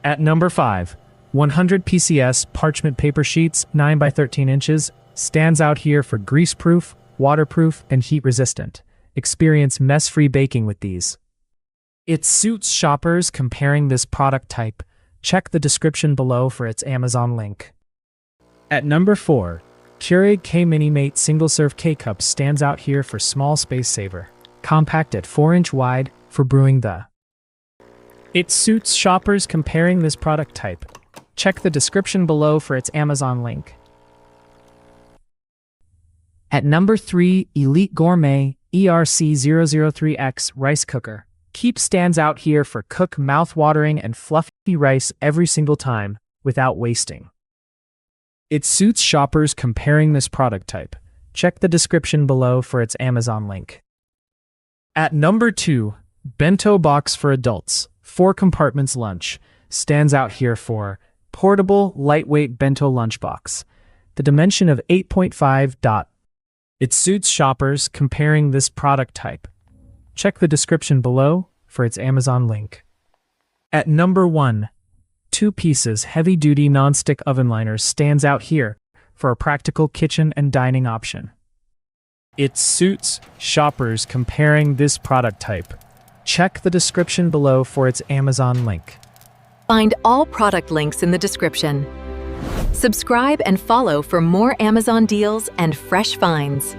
At number 5, 100 PCS Parchment paper sheets 9 by 13 inches stands out here for grease-proof, waterproof, and heat-resistant. Experience mess-free baking with these. It suits shoppers comparing this product type. Check the description below for its Amazon link. At number 4, Keurig K-Mini-Mate single-serve K-Cup stands out here for small space saver. Compact at 4-inch wide for brewing the. It suits shoppers comparing this product type. Check the description below for its Amazon link. At number 3, Elite Gourmet ERC003X Rice Cooker. Keep stands out here for cook mouth-watering and fluffy rice every single time without wasting. It suits shoppers comparing this product type. Check the description below for its Amazon link. At number 2, Bento Box for Adults 4 Compartments Lunch stands out here for portable, lightweight bento lunchbox. The dimension of 8.5. It suits shoppers comparing this product type. Check the description below for its Amazon link. At number 1, 2 pieces heavy-duty non-stick oven liners stands out here for a practical kitchen and dining option. It suits shoppers comparing this product type. Check the description below for its Amazon link. Find all product links in the description. Subscribe and follow for more Amazon deals and fresh finds.